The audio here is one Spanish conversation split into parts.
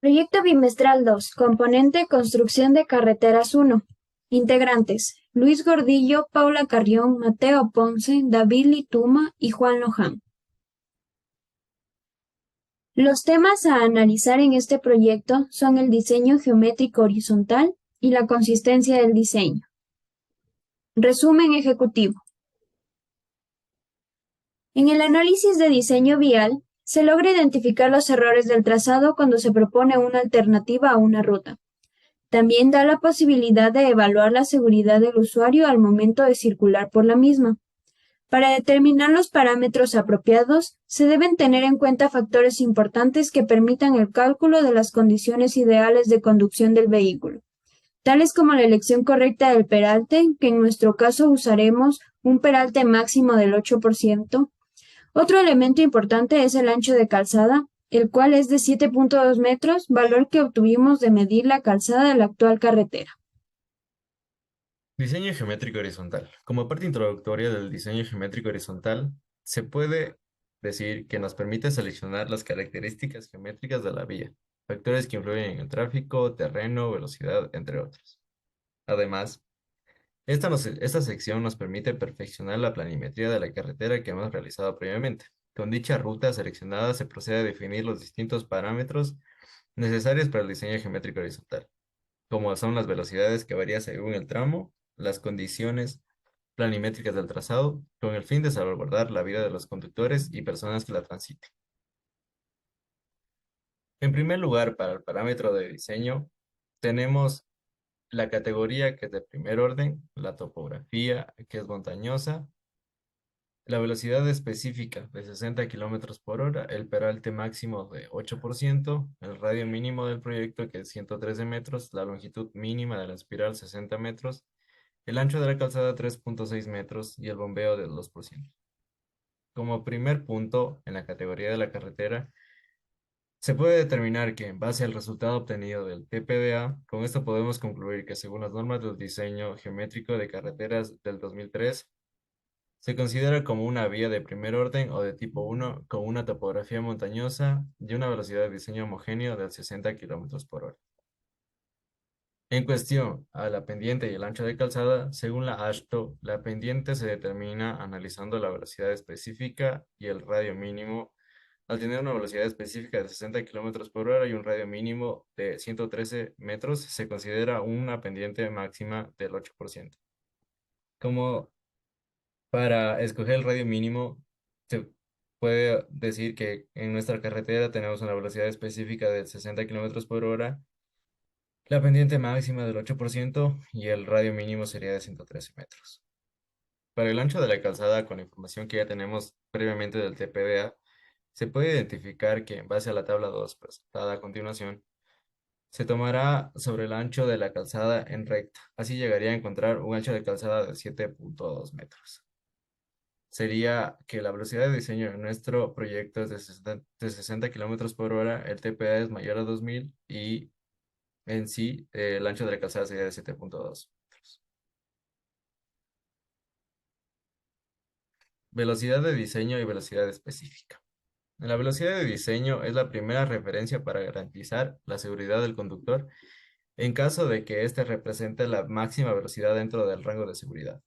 Proyecto Bimestral 2. Componente Construcción de Carreteras 1. Integrantes: Luis Gordillo, Paula Carrión, Mateo Ponce, David Lituma y Juan Loján. Los temas a analizar en este proyecto son el diseño geométrico horizontal y la consistencia del diseño. Resumen ejecutivo. En el análisis de diseño vial, se logra identificar los errores del trazado cuando se propone una alternativa a una ruta. También da la posibilidad de evaluar la seguridad del usuario al momento de circular por la misma. Para determinar los parámetros apropiados, se deben tener en cuenta factores importantes que permitan el cálculo de las condiciones ideales de conducción del vehículo, tales como la elección correcta del peralte, que en nuestro caso usaremos un peralte máximo del 8%. Otro elemento importante es el ancho de calzada, el cual es de 7.2 metros, valor que obtuvimos de medir la calzada de la actual carretera. Diseño geométrico horizontal. Como parte introductoria del diseño geométrico horizontal, se puede decir que nos permite seleccionar las características geométricas de la vía, factores que influyen en el tráfico, terreno, velocidad, entre otros. Además, esta sección nos permite perfeccionar la planimetría de la carretera que hemos realizado previamente. Con dicha ruta seleccionada se procede a definir los distintos parámetros necesarios para el diseño geométrico horizontal, como son las velocidades que varían según el tramo, las condiciones planimétricas del trazado, con el fin de salvaguardar la vida de los conductores y personas que la transiten. En primer lugar, para el parámetro de diseño, tenemos la categoría que es de primer orden, la topografía que es montañosa, la velocidad específica de 60 kilómetros por hora, el peralte máximo de 8%, el radio mínimo del proyecto que es 113 metros, la longitud mínima de la espiral 60 metros, el ancho de la calzada 3.6 metros y el bombeo del 2%. Como primer punto en la categoría de la carretera, se puede determinar que en base al resultado obtenido del TPDA, con esto podemos concluir que según las normas del diseño geométrico de carreteras del 2003, se considera como una vía de primer orden o de tipo 1 con una topografía montañosa y una velocidad de diseño homogéneo de 60 kilómetros por hora. En cuestión a la pendiente y el ancho de calzada, según la AASHTO, la pendiente se determina analizando la velocidad específica y el radio mínimo. Al tener una velocidad específica de 60 kilómetros por hora y un radio mínimo de 113 metros, se considera una pendiente máxima del 8%. Como para escoger el radio mínimo, se puede decir que en nuestra carretera tenemos una velocidad específica de 60 kilómetros por hora, la pendiente máxima del 8% y el radio mínimo sería de 113 metros. Para el ancho de la calzada, con la información que ya tenemos previamente del TPDA, se puede identificar que en base a la tabla 2 presentada a continuación, se tomará sobre el ancho de la calzada en recta. Así llegaría a encontrar un ancho de calzada de 7.2 metros. Sería que la velocidad de diseño de nuestro proyecto es de 60 kilómetros por hora, el TPA es mayor a 2000 y en sí el ancho de la calzada sería de 7.2 metros. Velocidad de diseño y velocidad específica. La velocidad de diseño es la primera referencia para garantizar la seguridad del conductor en caso de que éste represente la máxima velocidad dentro del rango de seguridad,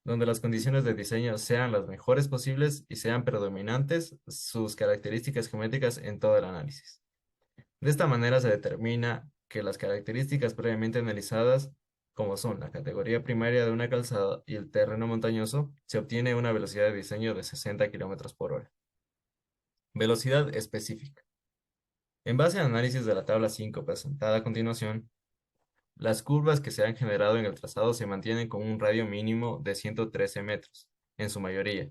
donde las condiciones de diseño sean las mejores posibles y sean predominantes sus características geométricas en todo el análisis. De esta manera se determina que las características previamente analizadas, como son la categoría primaria de una calzada y el terreno montañoso, se obtiene una velocidad de diseño de 60 kilómetros por hora. Velocidad específica. En base al análisis de la tabla 5 presentada a continuación, las curvas que se han generado en el trazado se mantienen con un radio mínimo de 113 metros, en su mayoría,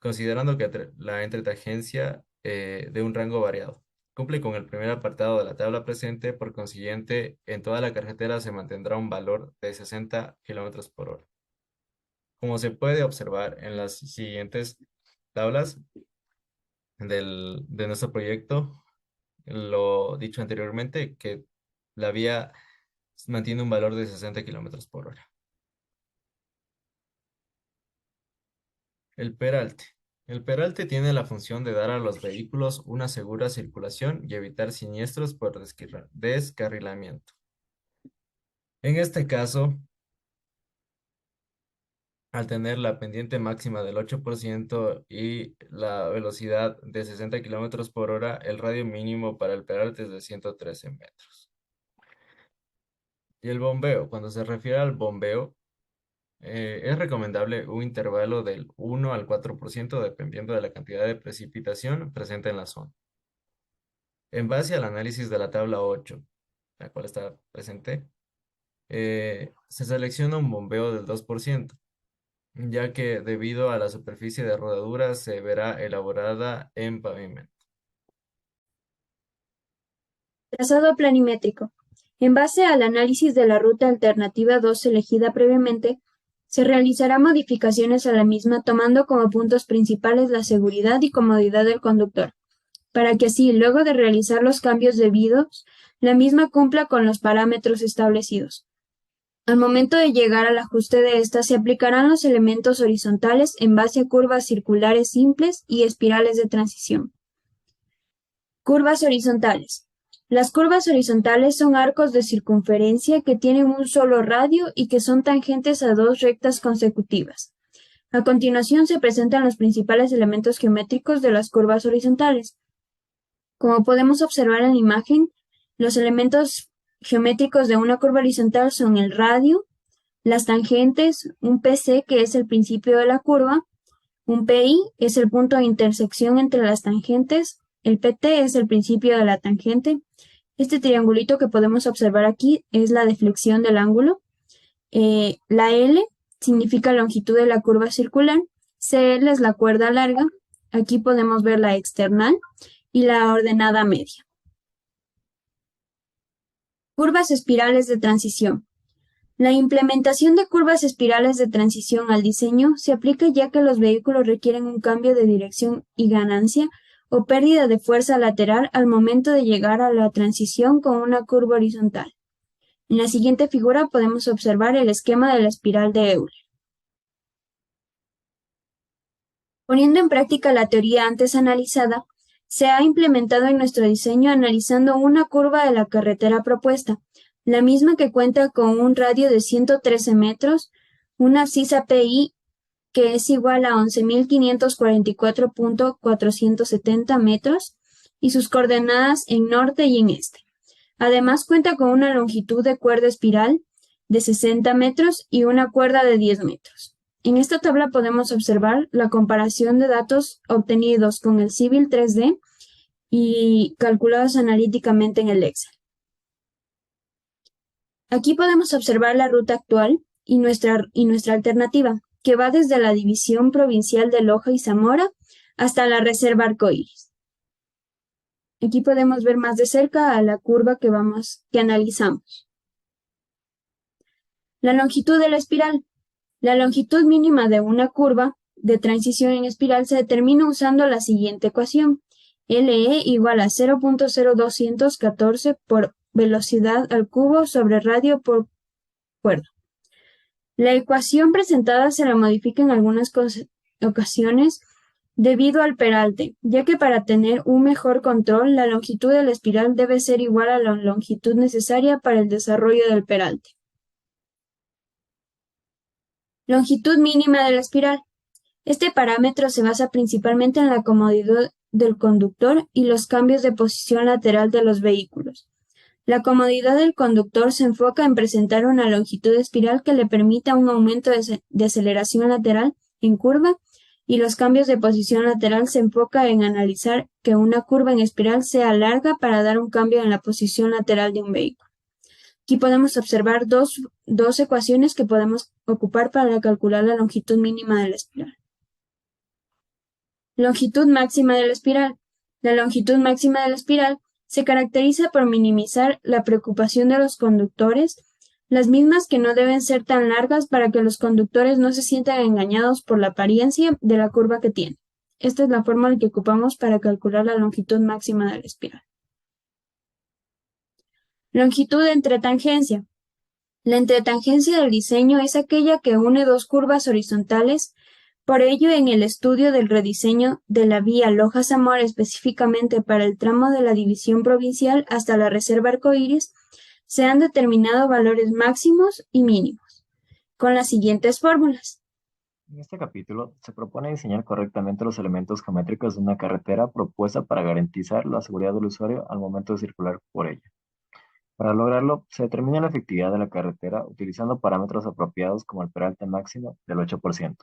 considerando que la entretangencia de un rango variado. Cumple con el primer apartado de la tabla presente, por consiguiente, en toda la carretera se mantendrá un valor de 60 kilómetros por hora. Como se puede observar en las siguientes tablas de nuestro proyecto, lo dicho anteriormente, que la vía mantiene un valor de 60 kilómetros por hora. El peralte. El peralte tiene la función de dar a los vehículos una segura circulación y evitar siniestros por descarrilamiento. En este caso, al tener la pendiente máxima del 8% y la velocidad de 60 kilómetros por hora, el radio mínimo para el peralte es de 113 metros. Y el bombeo, cuando se refiere al bombeo, es recomendable un intervalo del 1 al 4% dependiendo de la cantidad de precipitación presente en la zona. En base al análisis de la tabla 8, la cual está presente, se selecciona un bombeo del 2%, ya que debido a la superficie de rodadura se verá elaborada en pavimento. Trazado planimétrico. En base al análisis de la ruta alternativa 2 elegida previamente, se realizará modificaciones a la misma tomando como puntos principales la seguridad y comodidad del conductor, para que así, luego de realizar los cambios debidos, la misma cumpla con los parámetros establecidos. Al momento de llegar al ajuste de esta, se aplicarán los elementos horizontales en base a curvas circulares simples y espirales de transición. Curvas horizontales. Las curvas horizontales son arcos de circunferencia que tienen un solo radio y que son tangentes a dos rectas consecutivas. A continuación se presentan los principales elementos geométricos de las curvas horizontales. Como podemos observar en la imagen, los elementos geométricos de una curva horizontal son el radio, las tangentes, un PC que es el principio de la curva, un PI es el punto de intersección entre las tangentes, el PT es el principio de la tangente. Este triangulito que podemos observar aquí es la deflexión del ángulo. La L significa longitud de la curva circular. CL es la cuerda larga. Aquí podemos ver la external y la ordenada media. Curvas espirales de transición. La implementación de curvas espirales de transición al diseño se aplica ya que los vehículos requieren un cambio de dirección y ganancia o pérdida de fuerza lateral al momento de llegar a la transición con una curva horizontal. En la siguiente figura podemos observar el esquema de la espiral de Euler. Poniendo en práctica la teoría antes analizada, se ha implementado en nuestro diseño analizando una curva de la carretera propuesta, la misma que cuenta con un radio de 113 metros, una abscisa PI que es igual a 11.544.470 metros y sus coordenadas en norte y en este. Además cuenta con una longitud de cuerda espiral de 60 metros y una cuerda de 10 metros. En esta tabla podemos observar la comparación de datos obtenidos con el Civil 3D y calculados analíticamente en el Excel. Aquí podemos observar la ruta actual y nuestra alternativa, que va desde la División Provincial de Loja y Zamora hasta la Reserva Arcoíris. Aquí podemos ver más de cerca a la curva que analizamos. La longitud de la espiral. La longitud mínima de una curva de transición en espiral se determina usando la siguiente ecuación. LE igual a 0.0214 por velocidad al cubo sobre radio por cuerda. La ecuación presentada se la modifica en algunas ocasiones debido al peralte, ya que para tener un mejor control, la longitud de la espiral debe ser igual a la longitud necesaria para el desarrollo del peralte. Longitud mínima de la espiral. Este parámetro se basa principalmente en la comodidad del conductor y los cambios de posición lateral de los vehículos. La comodidad del conductor se enfoca en presentar una longitud de espiral que le permita un aumento de aceleración lateral en curva y los cambios de posición lateral se enfoca en analizar que una curva en espiral sea larga para dar un cambio en la posición lateral de un vehículo. Aquí podemos observar dos ecuaciones que podemos ocupar para calcular la longitud mínima de la espiral. Longitud máxima de la espiral. La longitud máxima de la espiral se caracteriza por minimizar la preocupación de los conductores, las mismas que no deben ser tan largas para que los conductores no se sientan engañados por la apariencia de la curva que tiene. Esta es la fórmula que ocupamos para calcular la longitud máxima de la espiral. Longitud de entretangencia. La entretangencia del diseño es aquella que une dos curvas horizontales Por ello, en el estudio del rediseño de la vía Loja-Zamora específicamente para el tramo de la división provincial hasta la Reserva Arcoíris, se han determinado valores máximos y mínimos, con las siguientes fórmulas. En este capítulo se propone diseñar correctamente los elementos geométricos de una carretera propuesta para garantizar la seguridad del usuario al momento de circular por ella. Para lograrlo, se determina la efectividad de la carretera utilizando parámetros apropiados como el peralte máximo del 8%,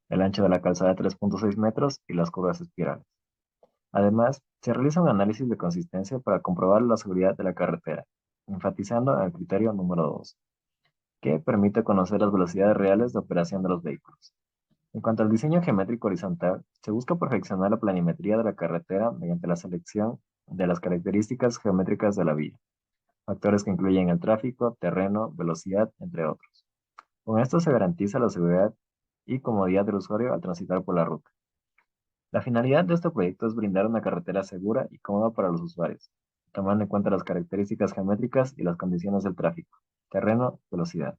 el ancho de la calzada de 3.6 metros y las curvas espirales. Además, se realiza un análisis de consistencia para comprobar la seguridad de la carretera, enfatizando el criterio número 2, que permite conocer las velocidades reales de operación de los vehículos. En cuanto al diseño geométrico horizontal, se busca perfeccionar la planimetría de la carretera mediante la selección de las características geométricas de la vía, factores que incluyen el tráfico, terreno, velocidad, entre otros. Con esto se garantiza la seguridad y comodidad del usuario al transitar por la ruta. La finalidad de este proyecto es brindar una carretera segura y cómoda para los usuarios, tomando en cuenta las características geométricas y las condiciones del tráfico, terreno, velocidad.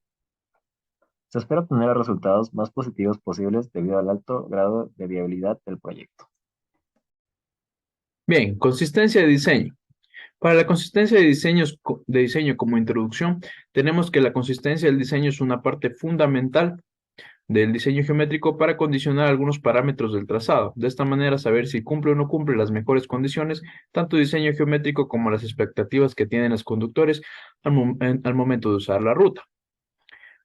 Se espera obtener los resultados más positivos posibles debido al alto grado de viabilidad del proyecto. Bien, consistencia de diseño. Para la consistencia de diseño como introducción, tenemos que la consistencia del diseño es una parte fundamental del diseño geométrico para condicionar algunos parámetros del trazado. De esta manera, saber si cumple o no cumple las mejores condiciones, tanto diseño geométrico como las expectativas que tienen los conductores al momento de usar la ruta.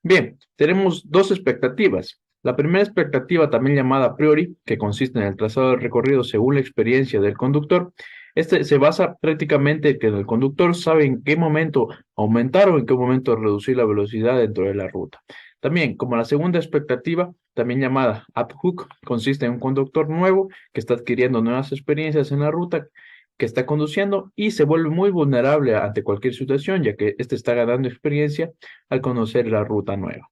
Bien, tenemos dos expectativas. La primera expectativa, también llamada a priori, que consiste en el trazado del recorrido según la experiencia del conductor. Este se basa prácticamente en que el conductor sabe en qué momento aumentar o en qué momento reducir la velocidad dentro de la ruta. También, como la segunda expectativa, también llamada ad hoc, consiste en un conductor nuevo que está adquiriendo nuevas experiencias en la ruta que está conduciendo y se vuelve muy vulnerable ante cualquier situación, ya que éste está ganando experiencia al conocer la ruta nueva.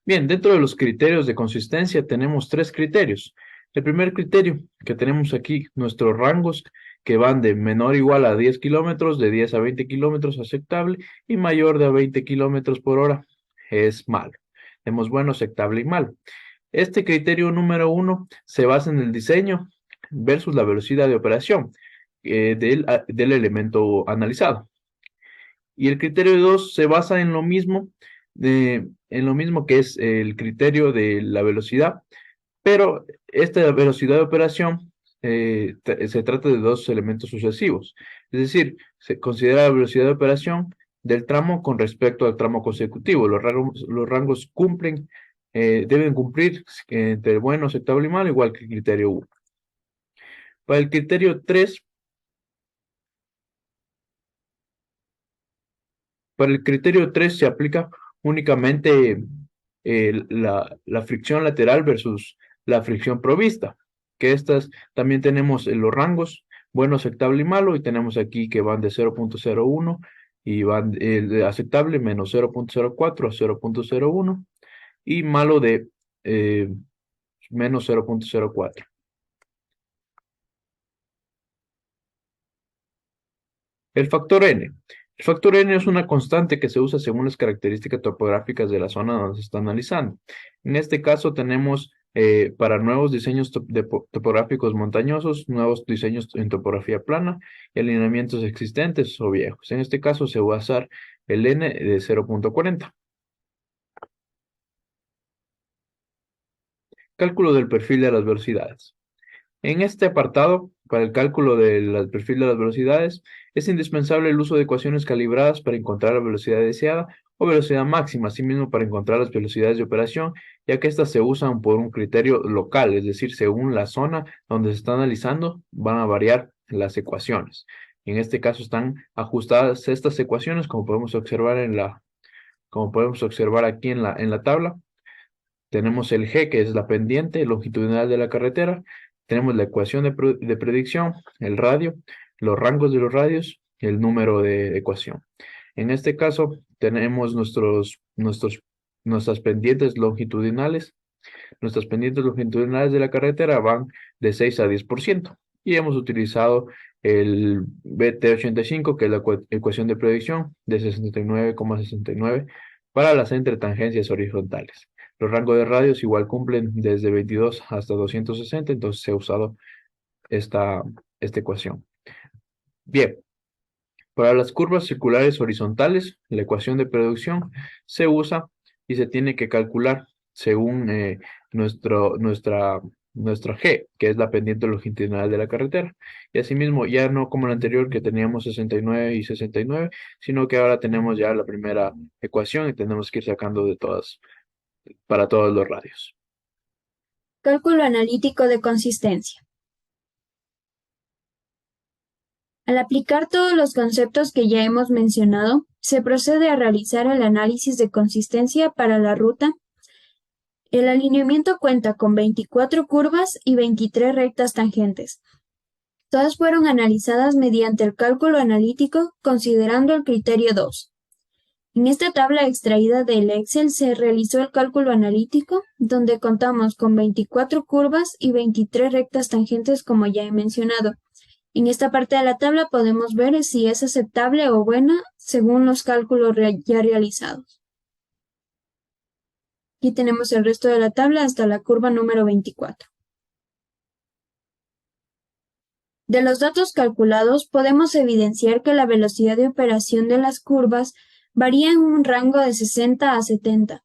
Bien, dentro de los criterios de consistencia tenemos tres criterios. El primer criterio que tenemos aquí, nuestros rangos que van de menor o igual a 10 kilómetros, de 10 a 20 kilómetros aceptable y mayor de 20 kilómetros por hora es malo. Tenemos bueno, aceptable y malo. Este criterio número 1 se basa en el diseño versus la velocidad de operación del elemento analizado. Y el criterio 2 se basa en lo mismo, que es el criterio de la velocidad, pero esta velocidad de operación se trata de dos elementos sucesivos. Es decir, se considera la velocidad de operación del tramo con respecto al tramo consecutivo. Los rangos deben cumplir entre bueno, aceptable y malo, igual que el criterio 1. Para el criterio 3, se aplica únicamente la fricción lateral versus la fricción provista, que estas también tenemos en los rangos bueno, aceptable y malo, y tenemos aquí que van de 0.01 y van de aceptable menos 0.04 a 0.01 y malo de menos 0.04. El factor N. El factor N es una constante que se usa según las características topográficas de la zona donde se está analizando. En este caso tenemos para nuevos diseños topográficos montañosos, nuevos diseños en topografía plana y alineamientos existentes o viejos. En este caso se va a usar el N de 0.40. Cálculo del perfil de las velocidades. En este apartado, para el cálculo del perfil de las velocidades, es indispensable el uso de ecuaciones calibradas para encontrar la velocidad deseada o velocidad máxima, asimismo para encontrar las velocidades de operación, ya que estas se usan por un criterio local, es decir, según la zona donde se está analizando, van a variar las ecuaciones. En este caso están ajustadas estas ecuaciones, como podemos observar aquí en la tabla. Tenemos el G, que es la pendiente longitudinal de la carretera. Tenemos la ecuación de predicción, el radio, los rangos de los radios y el número de ecuación. En este caso, tenemos nuestras pendientes longitudinales. Nuestras pendientes longitudinales de la carretera van de 6 a 10%. Y hemos utilizado el BT85, que es la ecuación de predicción, de 69,69 para las entretangencias horizontales. Los rangos de radios igual cumplen desde 22 hasta 260, entonces se ha usado esta ecuación. Bien, para las curvas circulares horizontales, la ecuación de producción se usa y se tiene que calcular según nuestra G, que es la pendiente longitudinal de la carretera. Y asimismo, ya no como la anterior que teníamos 69 y 69, sino que ahora tenemos ya la primera ecuación y tenemos que ir sacando para todos los radios. Cálculo analítico de consistencia. Al aplicar todos los conceptos que ya hemos mencionado, se procede a realizar el análisis de consistencia para la ruta. El alineamiento cuenta con 24 curvas y 23 rectas tangentes. Todas fueron analizadas mediante el cálculo analítico considerando el criterio 2. En esta tabla extraída del Excel se realizó el cálculo analítico, donde contamos con 24 curvas y 23 rectas tangentes como ya he mencionado. En esta parte de la tabla podemos ver si es aceptable o buena según los cálculos ya realizados. Aquí tenemos el resto de la tabla hasta la curva número 24. De los datos calculados podemos evidenciar que la velocidad de operación de las curvas varía en un rango de 60 a 70,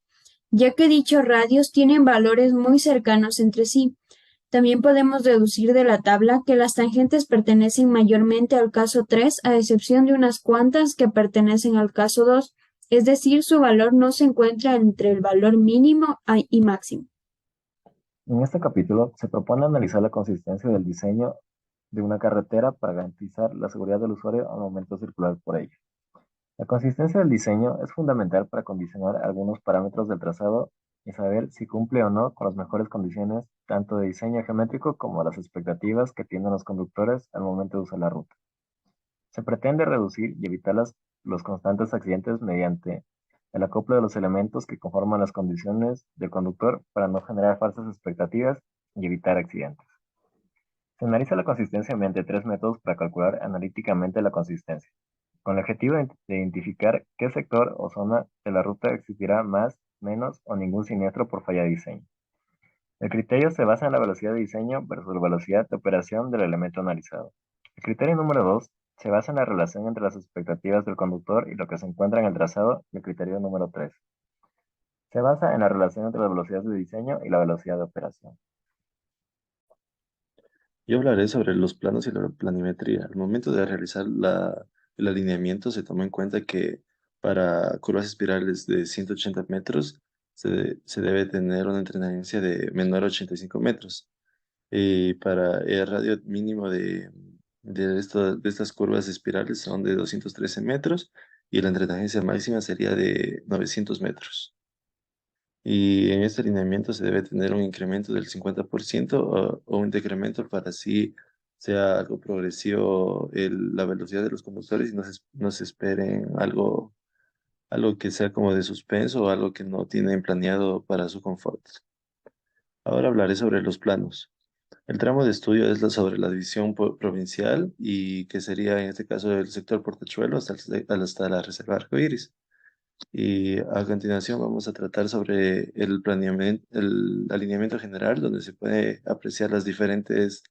ya que dichos radios tienen valores muy cercanos entre sí. También podemos deducir de la tabla que las tangentes pertenecen mayormente al caso 3, a excepción de unas cuantas que pertenecen al caso 2, es decir, su valor no se encuentra entre el valor mínimo y máximo. En este capítulo se propone analizar la consistencia del diseño de una carretera para garantizar la seguridad del usuario al momento de circular por ella. La consistencia del diseño es fundamental para condicionar algunos parámetros del trazado y saber si cumple o no con las mejores condiciones tanto de diseño geométrico como las expectativas que tienen los conductores al momento de usar la ruta. Se pretende reducir y evitar los constantes accidentes mediante el acoplo de los elementos que conforman las condiciones del conductor para no generar falsas expectativas y evitar accidentes. Se analiza la consistencia mediante tres métodos para calcular analíticamente la consistencia, con el objetivo de identificar qué sector o zona de la ruta existirá más, menos o ningún siniestro por falla de diseño. El criterio se basa en la velocidad de diseño versus la velocidad de operación del elemento analizado. El criterio número 2 se basa en la relación entre las expectativas del conductor y lo que se encuentra en el trazado, y el criterio número 3 se basa en la relación entre la velocidad de diseño y la velocidad de operación. Yo hablaré sobre los planos y la planimetría. Al momento de realizar el alineamiento se toma en cuenta que para curvas espirales de 180 metros se debe tener una entrenagencia de menor a 85 metros. Y para el radio mínimo de estas curvas espirales son de 213 metros y la entrenagencia máxima sería de 900 metros. Y en este alineamiento se debe tener un incremento del 50% o un decremento para así sea algo progresivo la velocidad de los conductores y no se esperen algo que sea como de suspenso o algo que no tienen planeado para su confort. Ahora hablaré sobre los planos. El tramo de estudio es sobre la división provincial y que sería en este caso el sector Portachuelo hasta la Reserva Arcoíris. Y a continuación vamos a tratar sobre el alineamiento general, donde se puede apreciar las diferentes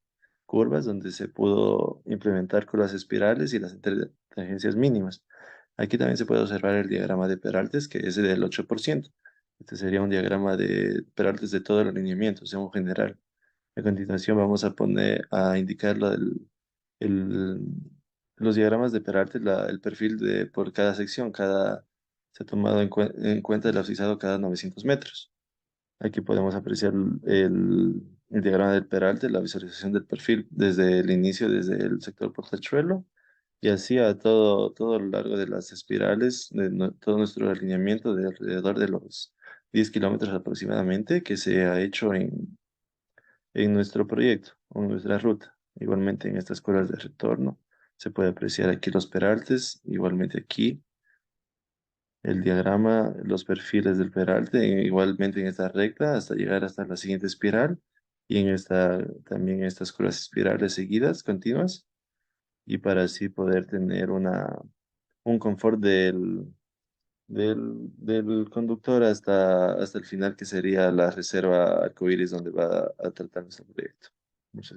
curvas, donde se pudo implementar curvas espirales y las tangencias mínimas. Aquí también se puede observar el diagrama de Peraltes, que es del 8%. Este sería un diagrama de Peraltes de todo el alineamiento, o sea, un general. A continuación vamos a indicar el- los diagramas de Peraltes, el perfil por cada sección, se ha tomado en cuenta el abscisado cada 900 metros. Aquí podemos apreciar el diagrama del Peralte, la visualización del perfil desde el inicio, desde el sector Portachuelo, y así a todo lo largo de las espirales, todo nuestro alineamiento de alrededor de los 10 kilómetros aproximadamente que se ha hecho en nuestro proyecto o en nuestra ruta. Igualmente en estas curvas de retorno se puede apreciar aquí los peraltes, igualmente aquí el diagrama, los perfiles del peralte, igualmente en esta recta hasta llegar hasta la siguiente espiral y también estas curvas espirales seguidas, continuas, y para así poder tener un confort del conductor hasta el final, que sería la reserva Arcoíris, donde va a tratar nuestro proyecto. Muchas